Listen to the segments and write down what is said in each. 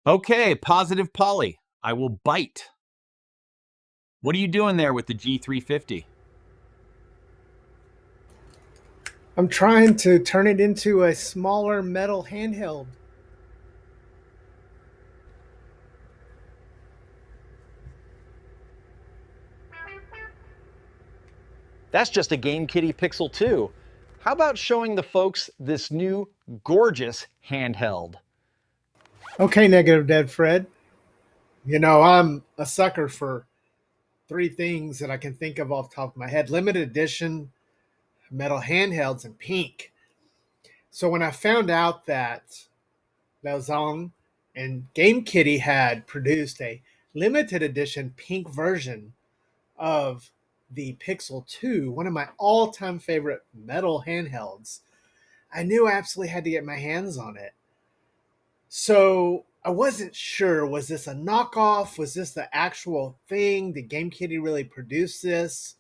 Okay, positive poly. I will bite. What are you doing there with the G350? I'm trying to turn it into a smaller metal handheld. That's just a Game Kitty Pixel 2. How about showing the folks this new gorgeous handheld? Okay, negative Deadfred. You know, I'm a sucker for three things that I can think of off the top of my head: limited edition, metal handhelds, and pink. So when I found out that Laozong and Game Kitty had produced a limited edition pink version of the Pixel 2, one of my all-time favorite metal handhelds, I knew I absolutely had to get my hands on it. So I wasn't sure, was this a knockoff? Was this the actual thing? Did Game Kitty really produce this?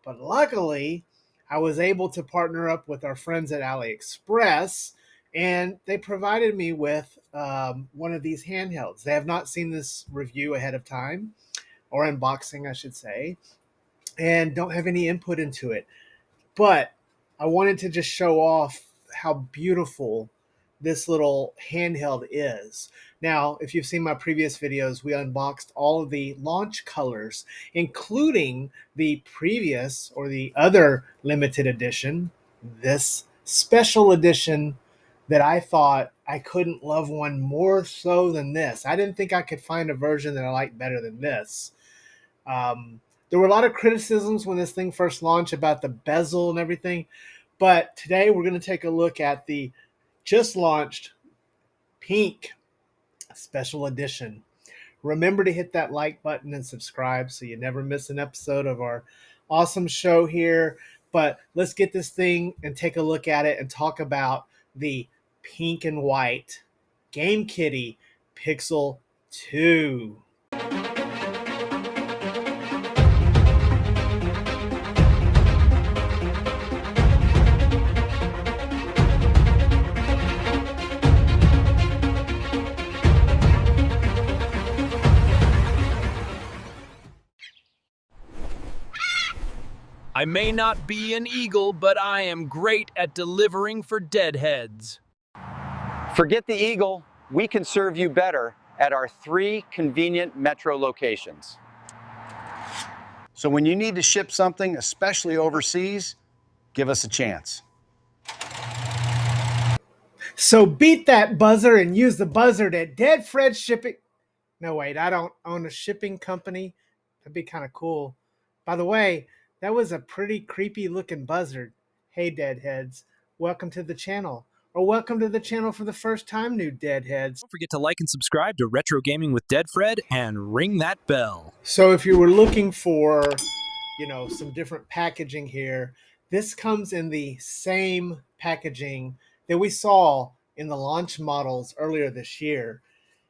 But luckily, I was able to partner up with our friends at AliExpress, and they provided me with one of these handhelds. They have not seen this review ahead of time, or unboxing, I should say, and don't have any input into it. But I wanted to just show off how beautiful this little handheld is. Now, if you've seen my previous videos, we unboxed all of the launch colors, including the previous or the other limited edition, this special edition that I thought I couldn't love one more so than this. I didn't think I could find a version that I liked better than this. There were a lot of criticisms when this thing first launched about the bezel and everything, but today we're going to take a look at the just launched pink special edition. Remember to hit that like button and subscribe so you never miss an episode of our awesome show here. But let's get this thing and take a look at it and talk about the pink and white Game Kitty Pixel 2. I may not be an eagle, but I am great at delivering for deadheads. Forget the eagle, we can serve you better at our 3 convenient metro locations. So when you need to ship something, especially overseas, give us a chance. So beat that buzzer and use the buzzard at Deadfred Shipping. No, wait, I don't own a shipping company. That'd be kind of cool. By the way, that was a pretty creepy looking buzzard. Hey, Deadheads, welcome to the channel. Or welcome to the channel for the first time, new Deadheads. Don't forget to like and subscribe to Retro Gaming with Deadfred and ring that bell. So if you were looking for, some different packaging here, this comes in the same packaging that we saw in the launch models earlier this year.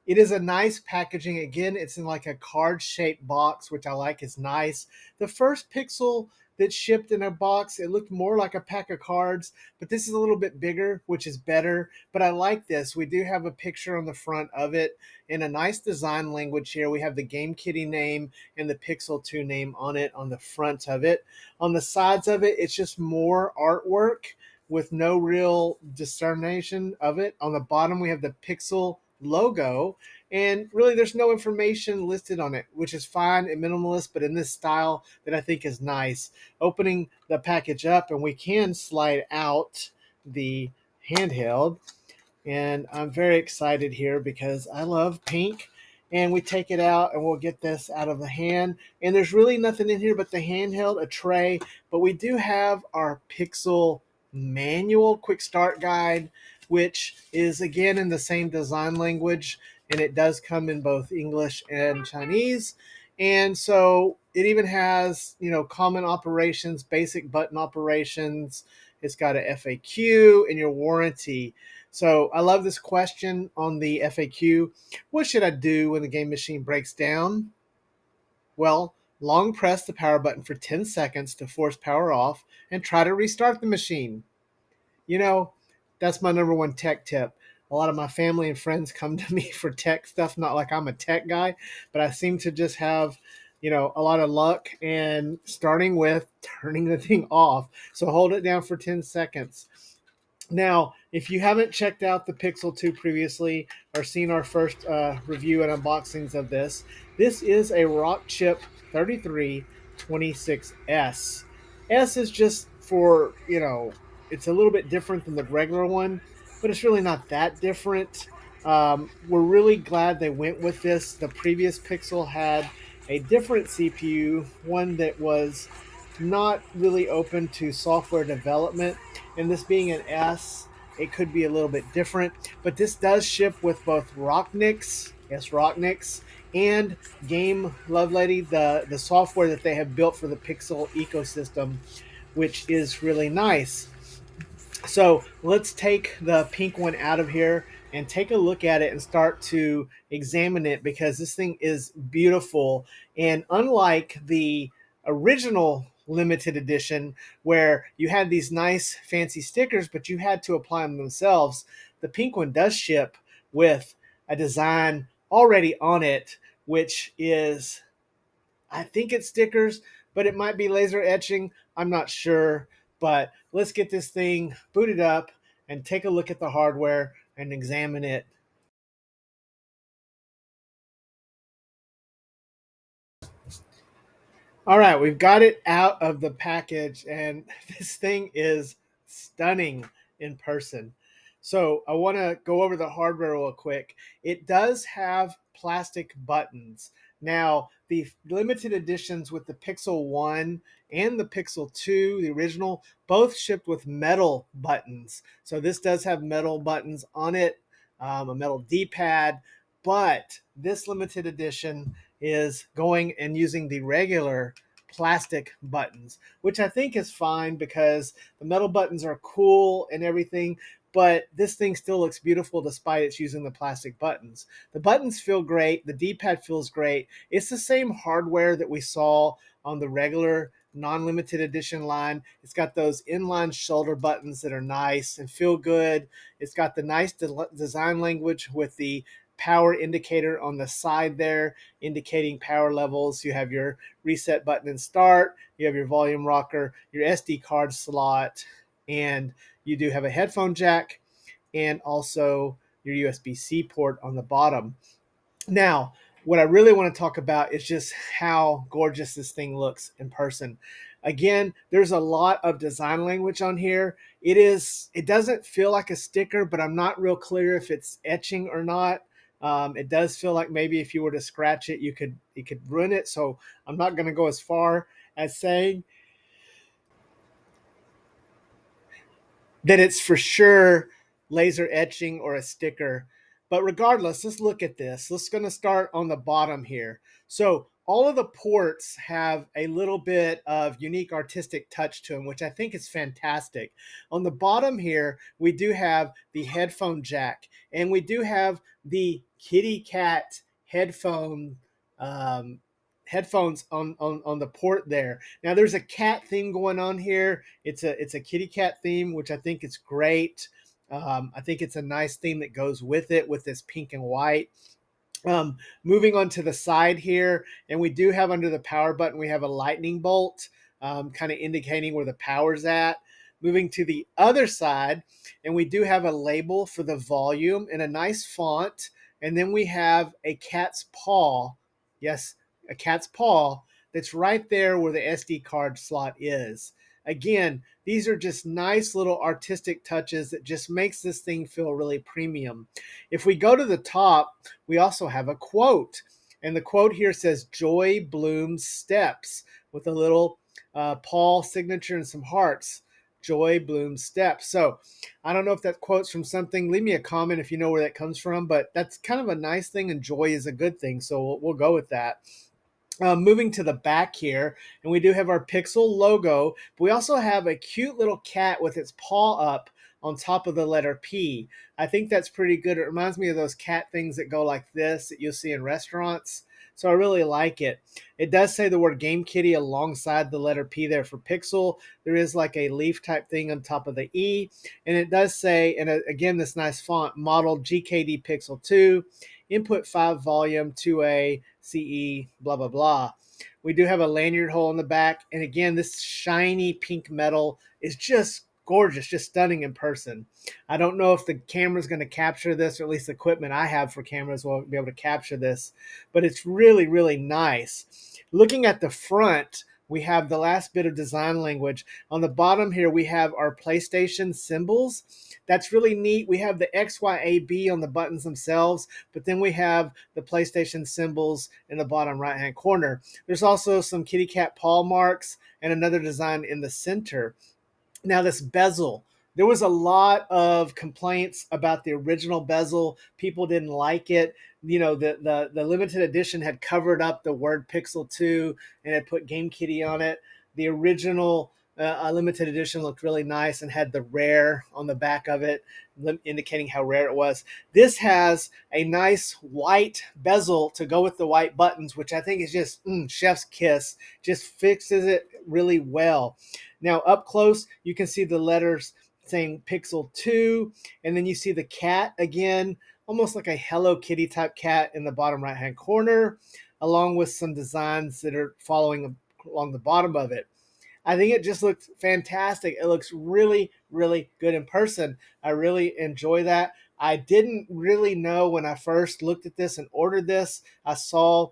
It is a nice packaging. Again, it's in like a card-shaped box, which I like, is nice. The first Pixel that shipped in a box, it looked more like a pack of cards, but this is a little bit bigger, which is better. But I like this. We do have a picture on the front of it in a nice design language here. We have the Game Kitty name and the Pixel 2 name on it on the front of it. On the sides of it, it's just more artwork with no real discernation of it. On the bottom, we have the Pixel logo, and really there's no information listed on it, which is fine and minimalist, but in this style that I think is nice. Opening the package up, and we can slide out the handheld, and I'm very excited here because I love pink. And we take it out and we'll get this out of the hand, and there's really nothing in here but the handheld, a tray, but we do have our Pixel manual quick start guide, which is again in the same design language, and it does come in both English and Chinese. And so it even has, common operations, basic button operations. It's got a FAQ and your warranty. So I love this question on the FAQ. What should I do when the game machine breaks down? Well, long press the power button for 10 seconds to force power off and try to restart the machine. That's my number one tech tip. a lot of my family and friends come to me for tech stuff, not like I'm a tech guy, but I seem to just have, a lot of luck, and starting with turning the thing off. So hold it down for 10 seconds. Now, if you haven't checked out the Pixel 2 previously or seen our first review and unboxings of this, this is a Rockchip 3326S. S is just for, it's a little bit different than the regular one, but it's really not that different. We're really glad they went with this. The previous Pixel had a different CPU, one that was not really open to software development, and this being an S, it could be a little bit different, but this does ship with both Rocknix, yes, Rocknix, and Game Lovelady, the software that they have built for the Pixel ecosystem, which is really nice. So let's take the pink one out of here and take a look at it and start to examine it, because this thing is beautiful. And unlike the original limited edition where you had these nice fancy stickers, but you had to apply them themselves, the pink one does ship with a design already on it, which is, I think it's stickers, but it might be laser etching. I'm not sure. But let's get this thing booted up and take a look at the hardware and examine it. All right, we've got it out of the package, and this thing is stunning in person. So I want to go over the hardware real quick. It does have plastic buttons. Now, the limited editions with the Pixel 1 and the Pixel 2, the original, both shipped with metal buttons. So this does have metal buttons on it, a metal D-pad, but this limited edition is going and using the regular plastic buttons, which I think is fine because the metal buttons are cool and everything, but this thing still looks beautiful despite it's using the plastic buttons. The buttons feel great. The D-pad feels great. It's the same hardware that we saw on the regular non-limited edition line. It's got those inline shoulder buttons that are nice and feel good. It's got the nice design language with the power indicator on the side there, indicating power levels. You have your reset button and start. You have your volume rocker, your SD card slot, and you do have a headphone jack and also your USB-C port on the bottom. Now, what I really want to talk about is just how gorgeous this thing looks in person. Again, there's a lot of design language on here. It doesn't feel like a sticker, but I'm not real clear if it's etching or not. It does feel like maybe if you were to scratch it, it could ruin it. So I'm not going to go as far as saying that it's for sure laser etching or a sticker. But regardless, let's look at this. Let's going to start on the bottom here. So all of the ports have a little bit of unique artistic touch to them, which I think is fantastic. On the bottom here, we do have the headphone jack, and we do have the kitty cat headphones on the port there. Now there's a cat theme going on here. It's a kitty cat theme, which I think is great. I think it's a nice theme that goes with it, with this pink and white. Moving on to the side here, and we do have under the power button, we have a lightning bolt, kind of indicating where the power's at. Moving to the other side, and we do have a label for the volume in a nice font. And then we have a cat's paw. Yes, a cat's paw that's right there where the SD card slot is. Again, these are just nice little artistic touches that just makes this thing feel really premium. If we go to the top, we also have a quote. And the quote here says, "Joy blooms steps," with a little paw signature and some hearts. Joy blooms steps. So I don't know if that quote's from something. Leave me a comment if you know where that comes from, but that's kind of a nice thing, and joy is a good thing. So we'll go with that. Moving to the back here, and we do have our Pixel logo, but we also have a cute little cat with its paw up on top of the letter P. I think that's pretty good. It reminds me of those cat things that go like this that you'll see in restaurants. So I really like it. It does say the word Game Kitty alongside the letter P there for Pixel. There is like a leaf type thing on top of the E. And it does say, and again, this nice font, model GKD Pixel 2, input 5 volume 2A CE, blah, blah, blah. We do have a lanyard hole in the back. And again, this shiny pink metal is just gorgeous, just stunning in person. I don't know if the camera's going to capture this, or at least the equipment I have for cameras will be able to capture this, but it's really, really nice. Looking at the front, we have the last bit of design language. On the bottom here, we have our PlayStation symbols. That's really neat. We have the X, Y, A, B on the buttons themselves, but then we have the PlayStation symbols in the bottom right-hand corner. There's also some kitty cat paw marks and another design in the center. Now this bezel, there was a lot of complaints about the original bezel. People didn't like it. You know, the limited edition had covered up the word Pixel 2 and had put Game Kitty on it. The original limited edition looked really nice and had the rare on the back of it, indicating how rare it was. This has a nice white bezel to go with the white buttons, which I think is just chef's kiss. Just fixes it really well. Now up close, you can see the letters saying Pixel 2, and then you see the cat again, almost like a Hello Kitty type cat in the bottom right-hand corner, along with some designs that are following along the bottom of it. I think it just looks fantastic. It looks really, really good in person. I really enjoy that. I didn't really know when I first looked at this and ordered this. I saw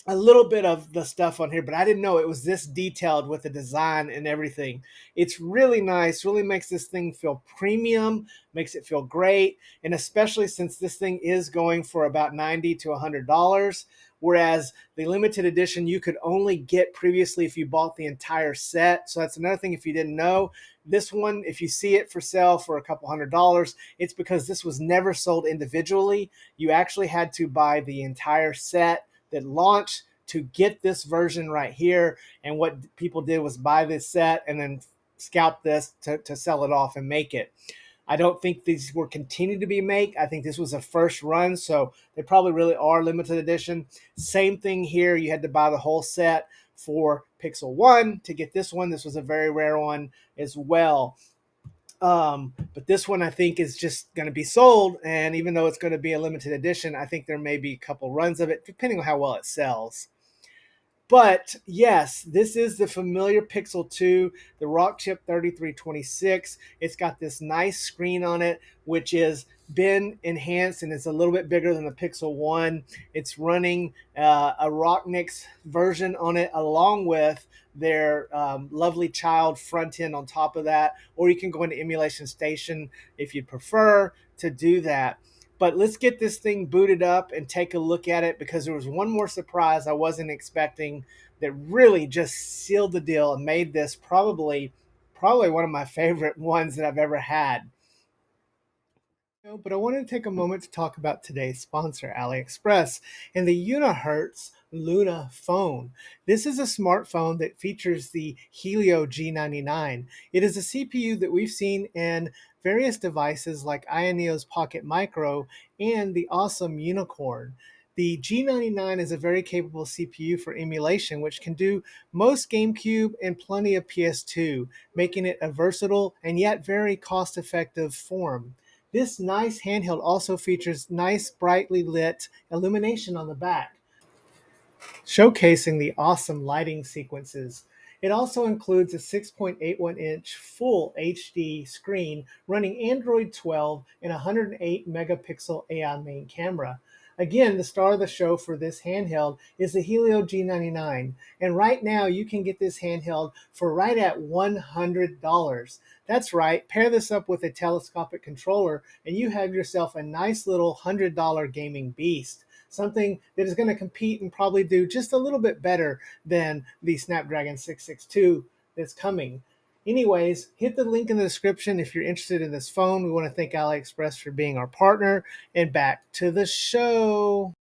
a little bit of the stuff on here, but I didn't know it was this detailed with the design and everything. It's really nice, really makes this thing feel premium, makes it feel great. And especially since this thing is going for about $90 to $100, whereas the limited edition you could only get previously if you bought the entire set. So that's another thing if you didn't know. This one, if you see it for sale for a couple $100, it's because this was never sold individually. You actually had to buy the entire set that launched to get this version right here. And what people did was buy this set and then scalp this to sell it off and make it. I don't think these will continue to be made. I think this was a first run, so they probably really are limited edition. Same thing here. You had to buy the whole set for Pixel 1 to get this one. This was a very rare one as well. But this one I think is just going to be sold, and even though it's going to be a limited edition, I think there may be a couple runs of it depending on how well it sells. But yes, this is the familiar Pixel 2, the Rockchip 3326. It's got this nice screen on it, which has been enhanced and it's a little bit bigger than the Pixel 1. It's running a Rocknix version on it along with their lovely child front end on top of that, or you can go into Emulation Station if you prefer to do that. But let's get this thing booted up and take a look at it, because there was one more surprise I wasn't expecting that really just sealed the deal and made this probably one of my favorite ones that I've ever had. But I wanted to take a moment to talk about today's sponsor, AliExpress, and the Unihertz Luna phone. This is a smartphone that features the Helio G99. It is a CPU that we've seen in various devices like Ioneo's Pocket Micro and the awesome Unicorn. The G99 is a very capable CPU for emulation, which can do most GameCube and plenty of PS2, making it a versatile and yet very cost-effective form. This nice handheld also features nice brightly lit illumination on the back, showcasing the awesome lighting sequences. It also includes a 6.81-inch full HD screen running Android 12 and 108 megapixel AI main camera. Again, the star of the show for this handheld is the Helio G99, and right now you can get this handheld for right at $100. That's right, pair this up with a telescopic controller and you have yourself a nice little $100 gaming beast. Something that is going to compete and probably do just a little bit better than the Snapdragon 662 that's coming. Anyways, hit the link in the description if you're interested in this phone. We want to thank AliExpress for being our partner. And back to the show.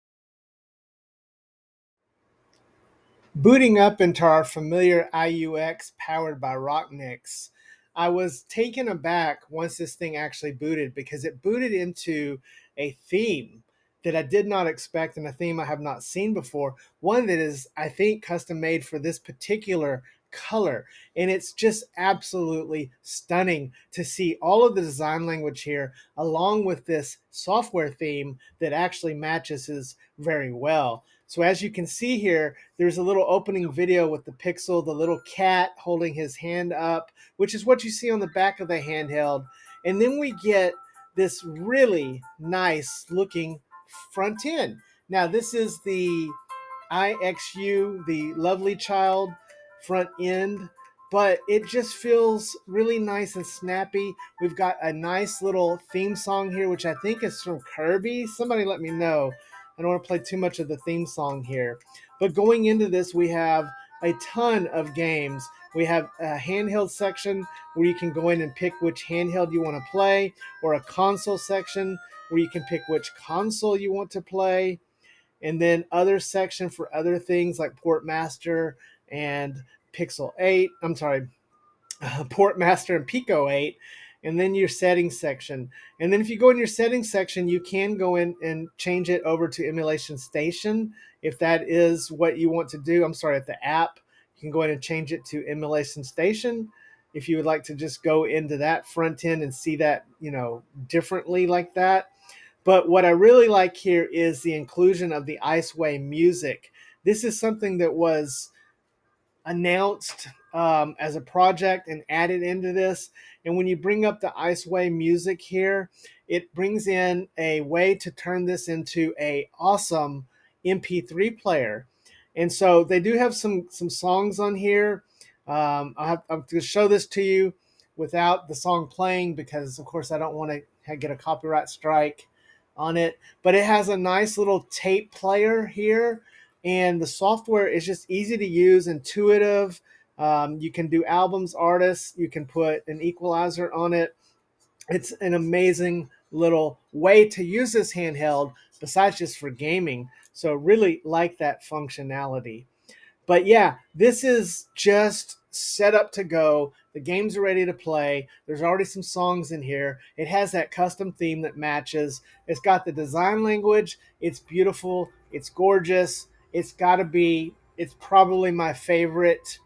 Booting up into our familiar IUX powered by Rocknix, I was taken aback once this thing actually booted, because it booted into a theme that I did not expect, and a theme I have not seen before. One that is, I think, custom made for this particular color. And it's just absolutely stunning to see all of the design language here, along with this software theme that actually matches his very well. So as you can see here, there's a little opening video with the Pixel, the little cat holding his hand up, which is what you see on the back of the handheld. And then we get this really nice looking front end. Now this is the IXU, the lovely child front end, but it just feels really nice and snappy. We've got a nice little theme song here, which I think is from Kirby. Somebody let me know. I don't want to play too much of the theme song here. But going into this, we have a ton of games. We have a handheld section where you can go in and pick which handheld you want to play, or a console section where you can pick which console you want to play, and then other section for other things like Port Master and Pixel 8. I'm sorry, Port Master and Pico 8, and then your settings section. And then if you go in your settings section, you can go in and change it over to Emulation Station if that is what you want to do. I'm sorry, at the app, you can go in and change it to Emulation Station if you would like to just go into that front end and see that, you know, differently like that. But what I really like here is the inclusion of the IceWay music. This is something that was announced as a project and added into this. And when you bring up the IceWay music here, it brings in a way to turn this into a awesome MP3 player. And so they do have some songs on here. I'm going to show this to you without the song playing because, of course, I don't want to get a copyright strike on it. But it has a nice little tape player here. And the software is just easy to use, intuitive. You can do albums, artists. You can put an equalizer on it. It's an amazing little way to use this handheld besides just for gaming. So really like that functionality. But yeah, this is just set up to go. The games are ready to play. There's already some songs in here. It has that custom theme that matches. It's got the design language. It's beautiful. It's gorgeous. It's probably my favorite,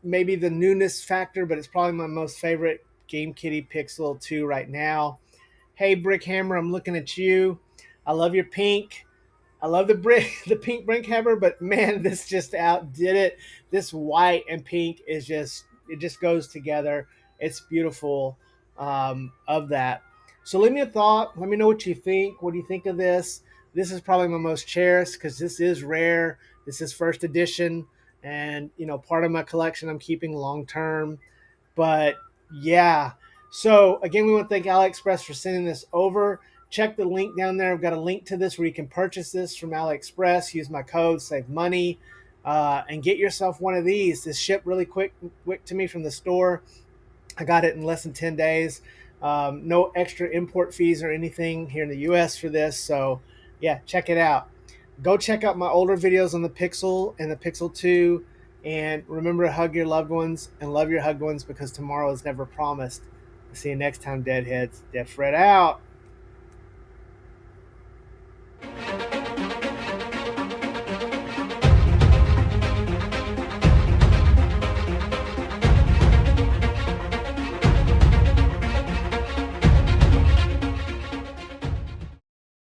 maybe the newness factor, but it's probably my most favorite Game Kitty Pixel 2 right now. Hey, Brick Hammer, I'm looking at you. I love your pink. I love the pink Brick Hammer, but man, this just outdid it. This white and pink it just goes together. It's beautiful of that. So leave me a thought. Let me know what you think. What do you think of this? This is probably my most cherished because this is rare. This is first edition, and you know, part of my collection I'm keeping long term. But yeah, so again, we want to thank AliExpress for sending this over. Check the link down there. I've got a link to this where you can purchase this from AliExpress. Use my code, save money, and get yourself one of these. This shipped really quick to me from the store. I got it in less than 10 days. No extra import fees or anything here in the US for this. So yeah, check it out. Go check out my older videos on the Pixel and the Pixel 2. And remember to hug your loved ones and love your hugged ones because tomorrow is never promised. See you next time, Deadheads. Deadfred out.